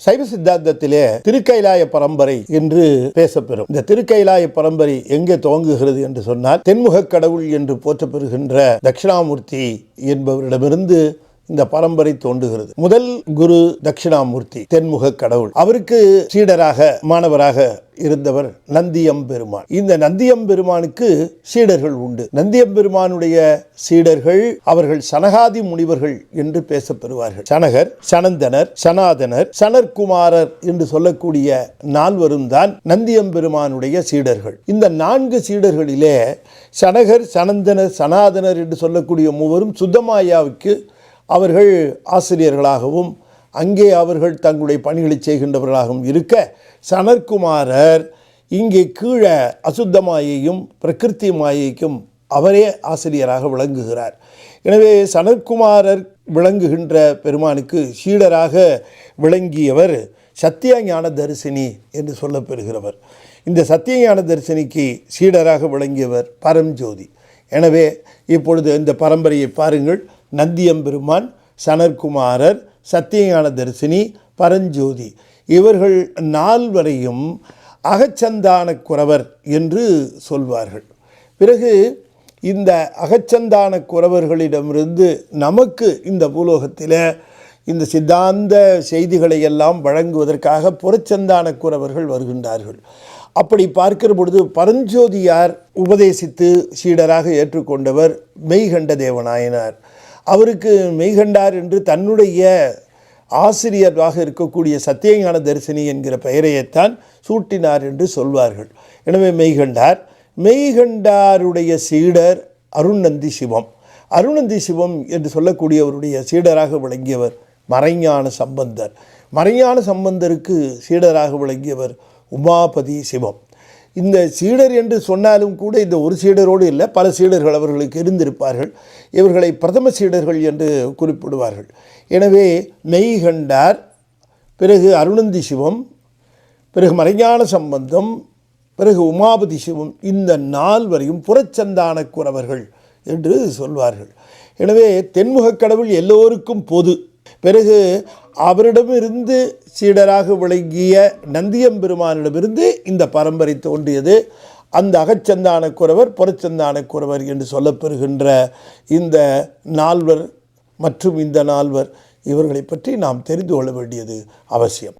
சைவ சித்தாந்தத்திலே திருக்கைலாய பரம்பரை என்று பேசப்பெறும். இந்த திருக்கைலாய பரம்பரை எங்கே துவங்குகிறது என்று சொன்னால், தென்முக கடவுள் என்று போற்றப்பெறுகின்ற தட்சிணாமூர்த்தி என்பவரிடமிருந்து இந்த பரம்பரை தோன்றுகிறது. முதல் குரு தட்சிணாமூர்த்தி, தென்முக கடவுள். அவருக்கு சீடராக மாணவராக இருந்தவர் நந்தியம்பெருமான். இந்த நந்தியம்பெருமானுக்கு சீடர்கள் உண்டு. நந்தியம்பெருமானுடைய சீடர்கள் அவர்கள் சனகாதி முனிவர்கள் என்று பேசப்பெறுவார்கள். சனகர், சனந்தனர், சனாதனர், சனற்குமாரர் என்று சொல்லக்கூடிய நால்வரும் தான் நந்தியம்பெருமானுடைய சீடர்கள். இந்த 4 சீடர்களிலே சனகர், சனந்தனர், சனாதனர் என்று சொல்லக்கூடிய மூவரும் சுத்தமாயாவுக்கு அவர்கள் ஆசிரியர்களாகவும் அங்கே அவர்கள் தங்களுடைய பணிகளை செய்கின்றவர்களாகவும் இருக்க, சனற்குமாரர் இங்கே கீழே அசுத்த மாயையும் பிரகிருதி மாயைக்கும் அவரே ஆசிரியராக விளங்குகிறார். எனவே சனற்குமாரர் விளங்குகின்ற பெருமானுக்கு சீடராக விளங்கியவர் சத்தியஞான தரிசினி என்று சொல்லப்பெறுகிறவர். இந்த சத்தியஞான தரிசினிக்கு சீடராக விளங்கியவர் பரஞ்சோதி. எனவே இப்பொழுது இந்த பரம்பரையை பாருங்கள். நந்தியம்பெருமான், சனற்குமாரர், சத்தியஞான தரிசினி, பரஞ்சோதி இவர்கள் 4வரையும் அகச்சந்தான குரவர் என்று சொல்வார்கள். பிறகு இந்த அகச்சந்தான குரவர்களிடமிருந்து நமக்கு இந்த பூலோகத்தில் இந்த சித்தாந்த செய்திகளை எல்லாம் வழங்குவதற்காக புறச்சந்தான குரவர்கள் வருகின்றார்கள். அப்படி பார்க்கிற பொழுது பரஞ்சோதியார் உபதேசித்து சீடராக ஏற்றுக்கொண்டவர் மெய்கண்ட தேவநாயனார். அவருக்கு மெய்கண்டார் என்று தன்னுடைய ஆசிரியராக இருக்கக்கூடிய சத்தியஞான தரிசினி என்கிற பெயரையைத்தான் சூட்டினார் என்று சொல்வார்கள். எனவே மெய்கண்டாருடைய சீடர் அருணந்தி சிவம். அருணந்தி சிவம் என்று சொல்லக்கூடியவருடைய சீடராக விளங்கியவர் மறைஞான சம்பந்தர். மறைஞான சம்பந்தருக்கு சீடராக விளங்கியவர் உமாபதி சிவம். இந்த சீடர் என்று சொன்னாலும் கூட இந்த ஒரு சீடரோடு இல்லை, பல சீடர்கள் அவர்களுக்கு இருந்திருப்பார்கள். இவர்களை பிரதம சீடர்கள் என்று குறிப்பிடுவார்கள். எனவே மெய்கண்டார், பிறகு அருணந்தி சிவம், பிறகு மறைஞான சம்பந்தம், பிறகு உமாபதி சிவம், இந்த 4வரையும் புறச்சந்தான குரவர்கள் என்று சொல்வார்கள். எனவே தென்முக கடவுள் எல்லோருக்கும் பொது. பிறகு அவரிடமிருந்து சீடராக விளங்கிய நந்தியம்பெருமானிடமிருந்து இந்த பரம்பரை தோன்றியது. அந்த அகச்சந்தான குரவர், புறச்சந்தான குரவர் என்று சொல்லப்பெறுகின்ற இந்த 4வர் மற்றும் இந்த 4வர் இவர்களை பற்றி நாம் தெரிந்து கொள்ள வேண்டியது அவசியம்.